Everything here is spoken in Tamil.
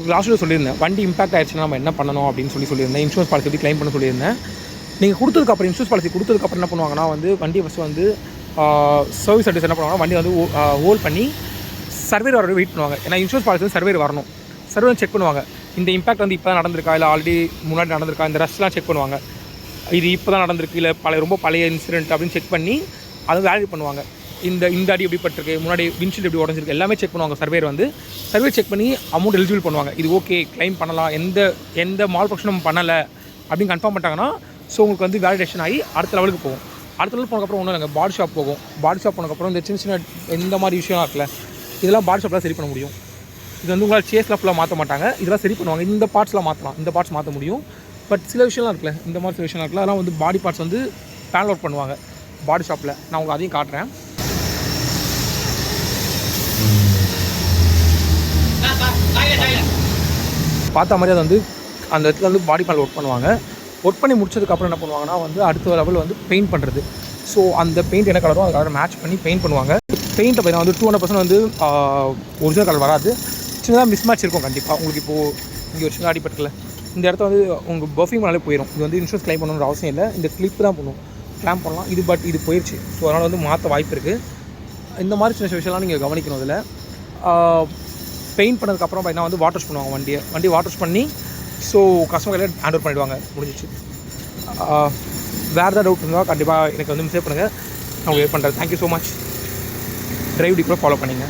லாஸ்ட்டில் சொல்லியிருந்தேன் வண்டி இம்பாக்ட் ஆயிடுச்சுன்னா நம்ம என்ன பண்ணணும் அப்படின்னு சொல்லியிருந்தேன். இன்சூரன்ஸ் பாலிசி எப்படி க்ளைம் பண்ண சொல்லியிருந்தேன். நீங்கள் கொடுத்ததுக்கப்புறம் இன்சூரன்ஸ் பாலிசி கொடுத்ததுக்கப்புறம் என்ன பண்ணுவாங்கன்னா வந்து வண்டியை ஃபஸ்ட்டு வந்து சர்வீஸ் சர்வீஸ் என்ன பண்ணுவாங்கன்னா வண்டி வந்து ஹோல்ட் பண்ணி சர்வேர் வர வெயிட் பண்ணுவாங்க. ஏன்னா இன்சூரன்ஸ் பாலிசி வந்து சர்வேர் வரணும். சர்வேர் செக் பண்ணுவாங்க. இந்த இம்பாக்ட் வந்து இப்போ தான் நடந்திருக்கா இல்லை ஆல்ரெடி முன்னாடி நடந்திருக்கா, இந்த ரஷ்லாம் செக் பண்ணுவாங்க. இது இப்போ தான் நடந்திருக்கு இல்லை ரொம்ப பழைய இன்சிடென்ட் அப்படின்னு செக் பண்ணி அதை வேல்யூ பண்ணுவாங்க. இந்த அடி எப்படி பட்டிருக்கு, முன்னாடி விண்ட்ஷீல்டு எப்படி உடஞ்சிருக்கு, எல்லாமே செக் பண்ணுவாங்க. சர்வேர் வந்து சர்வே செக் பண்ணி அமௌண்ட் எலிஜிபிள் பண்ணுவாங்க. இது ஓகே க்ளைம் பண்ணலாம், எந்த மால் ப்ரொடக்ஷனும் பண்ணலை அப்படின்னு கன்ஃபார்ம் பண்ணிட்டாங்கன்னா ஸோ உங்களுக்கு வந்து வேலிடேஷன் ஆகி அடுத்த லெவலுக்கு போகும். அடுத்த லெவலுக்கு போனதுக்கப்புறம் ஒன்றும் இல்லைங்க, பாடி ஷாப் போகும். பாடி ஷாப் போனதுக்கப்புறம் இந்த சின்ன இந்த மாதிரி விஷயம்லாம் இருக்குல்ல, இதெல்லாம் பாடி ஷாப்பில் சரி பண்ண முடியும். இது வந்து உங்களால் சேஸ்லாம் ஃபுல்லாக மாற்ற மாட்டாங்க, இதெல்லாம் சரி பண்ணுவாங்க. இந்த பார்ட்ஸ்லாம் மாற்றலாம், இந்த பார்ட்ஸ் மாற்ற முடியும். பட் சில விஷயம்லாம் இருக்குல்ல, இந்த மாதிரி சில விஷயம்லாம் இருக்குல்ல, அதெல்லாம் வந்து பாடி பார்ட்ஸ் வந்து பேனல் ஒர்க் பண்ணுவாங்க பாடி ஷாப்பில். நான் உங்களுக்கு அதையும் காட்டுறேன். பார்த்த மாதிரி அது வந்து அந்த இடத்துல வந்து பாடி பேனல் ஒர்க் பண்ணுவாங்க. ஒர்க் பண்ணி முடிச்சதுக்கப்புறம் என்ன பண்ணுவாங்கன்னா வந்து அடுத்த லெவல் வந்து பெயிண்ட் பண்ணுறது. ஸோ அந்த பெயிண்ட் என்ன கலரோ அதுக்காக மேட்ச் பண்ணி பெயிண்ட் பண்ணுவாங்க. பெயிண்ட்டை பார்த்தீங்கன்னா வந்து 200% வந்து ஒரிஜினல் கலர் வராது, சின்னதாக மிஸ் மேட்ச் இருக்கும் கண்டிப்பாக. உங்களுக்கு இப்போது இங்கே ஒரு சின்ன அடிப்பட்டுல இந்த இடத்த வந்து உங்கள் பர்ஃபியூம் மேலே போயிடும். இது வந்து இன்சூரன்ஸ் க்ளைம் பண்ணணுன்ற அவசியம் இல்லை, இந்த கிளிப் தான் பண்ணும், கிளாம் பண்ணலாம். இது போயிடுச்சு. ஸோ அதனால் வந்து மாற்ற வாய்ப்பு இருக்குது. இந்த மாதிரி சின்ன விஷயம்லாம் நீங்கள் கவனிக்கணும். இதில் பெயிண்ட் பண்ணதுக்கப்புறம் பார்த்தீங்கன்னா வந்து வாட்டர்ஸ் பண்ணுவாங்க. வண்டி வாட்டர்ஸ் பண்ணி ஸோ கஸ்டமர் கையில் ஹேண்ட் ஓவர் பண்ணிவிடுவாங்க, முடிஞ்சிச்சு. வேறு ஏதாவது டவுட் இருந்தால் கண்டிப்பாக எனக்கு வந்து மெசேஜ் பண்ணுங்கள், நான் உங்களுக்கு ஹெல்ப் பண்ணுறேன். Thank you so much. டிரைவ் டீப்பராக ஃபாலோ பண்ணிங்க.